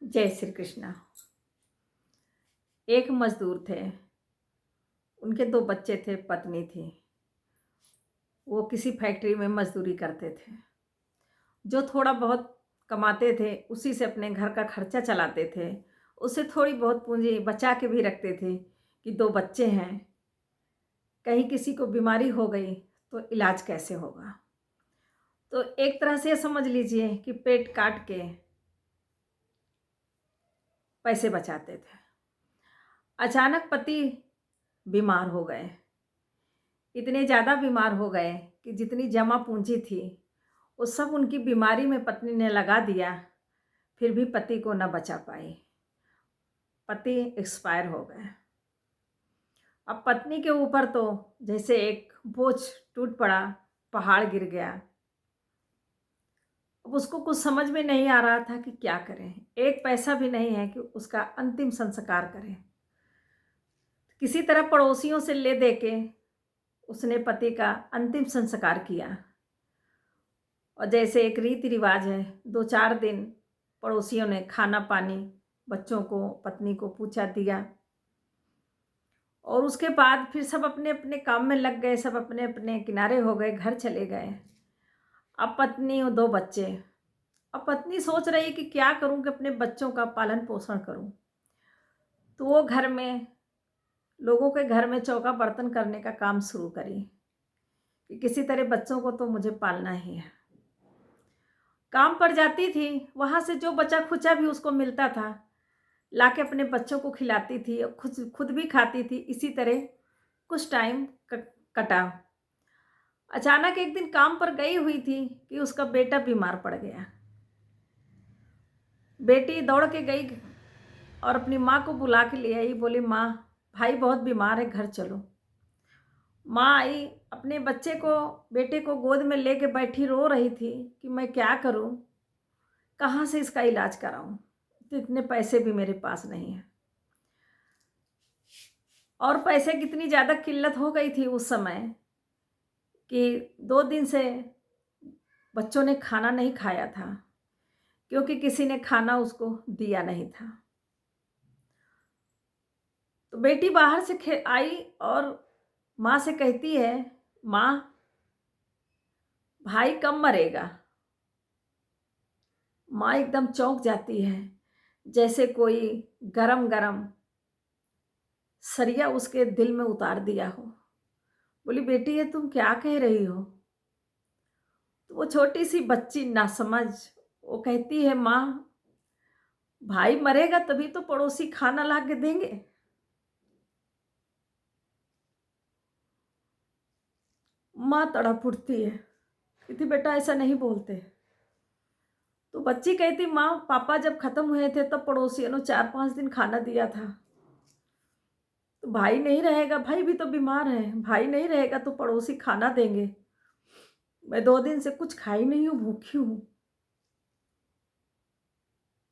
जय श्री कृष्णा। एक मजदूर थे, उनके 2 बच्चे थे, पत्नी थी। वो किसी फैक्ट्री में मजदूरी करते थे। जो थोड़ा बहुत कमाते थे, उसी से अपने घर का खर्चा चलाते थे। उससे थोड़ी बहुत पूँजी बचा के भी रखते थे कि 2 बच्चे हैं, कहीं किसी को बीमारी हो गई तो इलाज कैसे होगा। तो एक तरह से ये समझ लीजिए कि पेट काट के पैसे बचाते थे। अचानक पति बीमार हो गए। इतने ज़्यादा बीमार हो गए कि जितनी जमा पूंजी थी, वो सब उनकी बीमारी में पत्नी ने लगा दिया, फिर भी पति को न बचा पाई। पति एक्सपायर हो गए। अब पत्नी के ऊपर तो जैसे एक बोझ टूट पड़ा, पहाड़ गिर गया। अब उसको कुछ समझ में नहीं आ रहा था कि क्या करें। एक पैसा भी नहीं है कि उसका अंतिम संस्कार करें। किसी तरह पड़ोसियों से ले दे के उसने पति का अंतिम संस्कार किया। और जैसे एक रीति रिवाज है, 2-4 दिन पड़ोसियों ने खाना पानी बच्चों को, पत्नी को पूछा दिया। और उसके बाद फिर सब अपने अपने काम में लग गए, सब अपने अपने किनारे हो गए, घर चले गए। अब पत्नी और 2 बच्चे। अब पत्नी सोच रही कि क्या करूं कि अपने बच्चों का पालन पोषण करूं। तो वो घर में, लोगों के घर में चौका बर्तन करने का काम शुरू करी कि किसी तरह बच्चों को तो मुझे पालना ही है। काम पर जाती थी, वहाँ से जो बचा खुचा भी उसको मिलता था, लाके अपने बच्चों को खिलाती थी और खुद भी खाती थी। इसी तरह कुछ टाइम कटा। अचानक एक दिन काम पर गई हुई थी कि उसका बेटा बीमार पड़ गया। बेटी दौड़ के गई और अपनी माँ को बुला के ले आई। बोली, माँ भाई बहुत बीमार है, घर चलो। माँ आई, अपने बच्चे को, बेटे को गोद में लेके बैठी रो रही थी कि मैं क्या करूँ, कहाँ से इसका इलाज कराऊँ, तो इतने पैसे भी मेरे पास नहीं है। और पैसे की इतनी ज़्यादा किल्लत हो गई थी उस समय कि 2 दिन से बच्चों ने खाना नहीं खाया था, क्योंकि किसी ने खाना उसको दिया नहीं था। तो बेटी बाहर से आई और माँ से कहती है, माँ भाई कब मरेगा। माँ एकदम चौंक जाती है, जैसे कोई गरम गरम सरिया उसके दिल में उतार दिया हो। बोली, बेटी ये तुम क्या कह रही हो। तो वो छोटी सी बच्ची नासमझ, वो कहती है, माँ भाई मरेगा तभी तो पड़ोसी खाना ला के देंगे। माँ तड़प उठती है, कहती बेटा ऐसा नहीं बोलते। तो बच्ची कहती, माँ पापा जब खत्म हुए थे तब पड़ोसियों ने 4-5 दिन खाना दिया था। तो भाई नहीं रहेगा, भाई भी तो बीमार है, भाई नहीं रहेगा तो पड़ोसी खाना देंगे। मैं 2 दिन से कुछ खाई नहीं हूँ, भूखी हूँ।